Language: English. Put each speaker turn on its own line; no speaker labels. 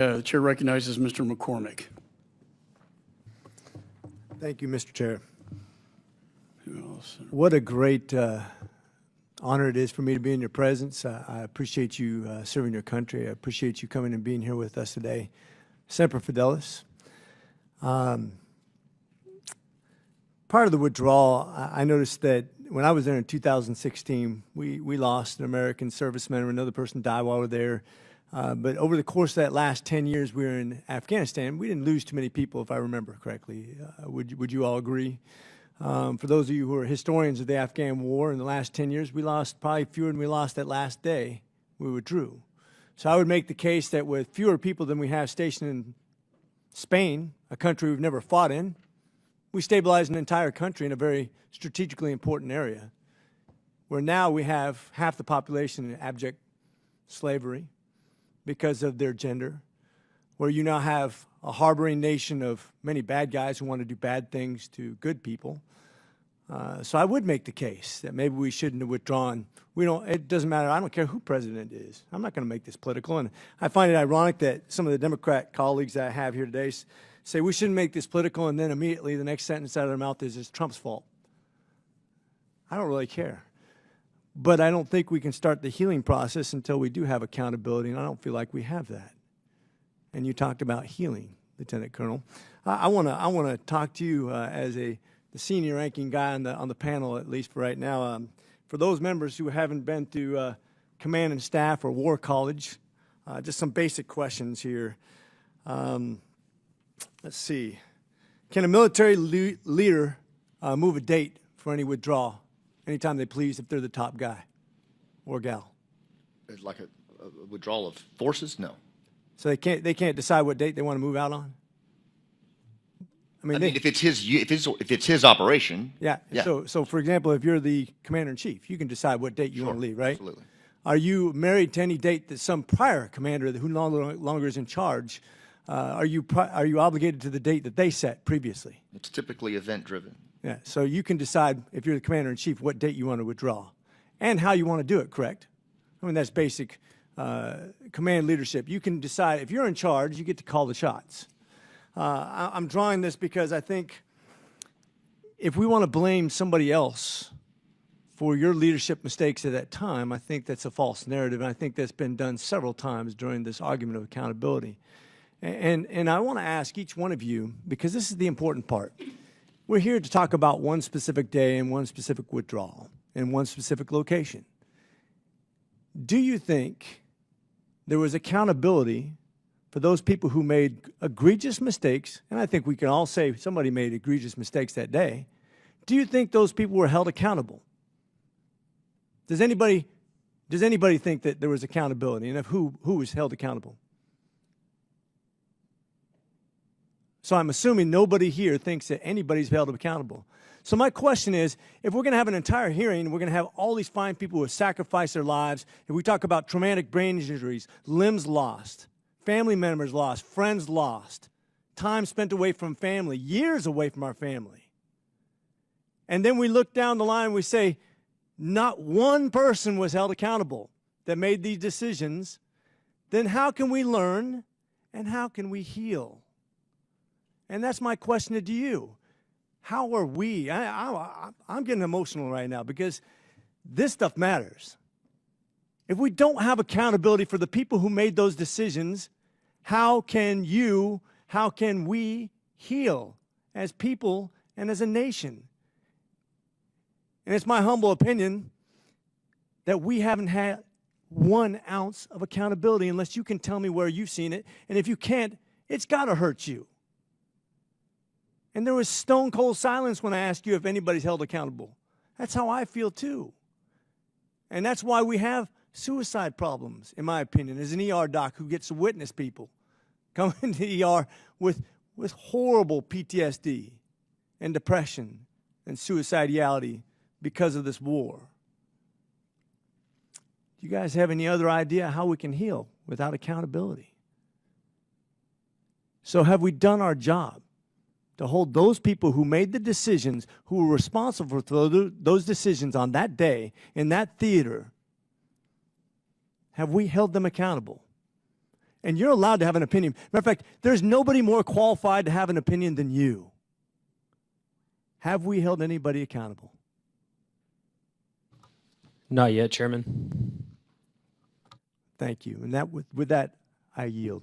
The chair recognizes Mr. McCormick.
Thank you, Mr. Chair.
Who else?
What a great honor it is for me to be in your presence. I appreciate you serving your country. I appreciate you coming and being here with us today. Semper Fidelis. Part of the withdrawal, I noticed that when I was there in 2016, we lost an American serviceman, or another person died while we were there. But over the course of that last 10 years we were in Afghanistan, we didn't lose too many people, if I remember correctly. Would you all agree? For those of you who are historians of the Afghan war, in the last 10 years, we lost probably fewer than we lost that last day we withdrew. So I would make the case that with fewer people than we have stationed in Spain, a country we've never fought in, we stabilized an entire country in a very strategically important area, where now we have half the population in abject slavery because of their gender, where you now have a harboring nation of many bad guys who want to do bad things to good people. So I would make the case that maybe we shouldn't have withdrawn. It doesn't matter. I don't care who president is. I'm not going to make this political. And I find it ironic that some of the Democrat colleagues that I have here today say we shouldn't make this political, and then immediately the next sentence out of their mouth is it's Trump's fault. I don't really care. But I don't think we can start the healing process until we do have accountability, and I don't feel like we have that. And you talked about healing, Lieutenant Colonel. I want to talk to you as the senior ranking guy on the panel, at least for right now. For those members who haven't been to command and staff or war college, just some basic questions here. Let's see. Can a military leader move a date for any withdrawal anytime they please if they're the top guy or gal?
Like a withdrawal of forces? No.
So they can't decide what date they want to move out on?
I mean, if it's his operation.
Yeah. So for example, if you're the commander-in-chief, you can decide what date you want to leave, right?
Absolutely.
Are you married to any date that some prior commander who no longer is in charge, are you obligated to the date that they set previously?
It's typically event-driven.
Yeah. So you can decide, if you're the commander-in-chief, what date you want to withdraw and how you want to do it, correct? I mean, that's basic command leadership. You can decide, if you're in charge, you get to call the shots. I'm drawing this because I think if we want to blame somebody else for your leadership mistakes at that time, I think that's a false narrative, and I think that's been done several times during this argument of accountability. And I want to ask each one of you, because this is the important part. We're here to talk about one specific day and one specific withdrawal in one specific location. Do you think there was accountability for those people who made egregious mistakes? And I think we can all say somebody made egregious mistakes that day. Do you think those people were held accountable? Does anybody think that there was accountability? And if who was held accountable? So I'm assuming nobody here thinks that anybody's held accountable. So my question is, if we're going to have an entire hearing, we're going to have all these fine people who have sacrificed their lives, if we talk about traumatic brain injuries, limbs lost, family members lost, friends lost, time spent away from family, years away from our family. And then we look down the line and we say, not one person was held accountable that made these decisions. Then how can we learn and how can we heal? And that's my question to you. How are we? I'm getting emotional right now because this stuff matters. If we don't have accountability for the people who made those decisions, how can we heal as people and as a nation? And it's my humble opinion that we haven't had 1 ounce of accountability unless you can tell me where you've seen it. And if you can't, it's got to hurt you. And there was stone cold silence when I asked you if anybody's held accountable. That's how I feel too. And that's why we have suicide problems, in my opinion, as an ER doc who gets to witness people come into the ER with horrible PTSD and depression and suicidality because of this war. Do you guys have any other idea how we can heal without accountability? So have we done our job to hold those people who made the decisions, who were responsible for those decisions on that day in that theater, have we held them accountable? And you're allowed to have an opinion. Matter of fact, there's nobody more qualified to have an opinion than you. Have we held anybody accountable?
Not yet, Chairman.
Thank you. And that with that, I yield.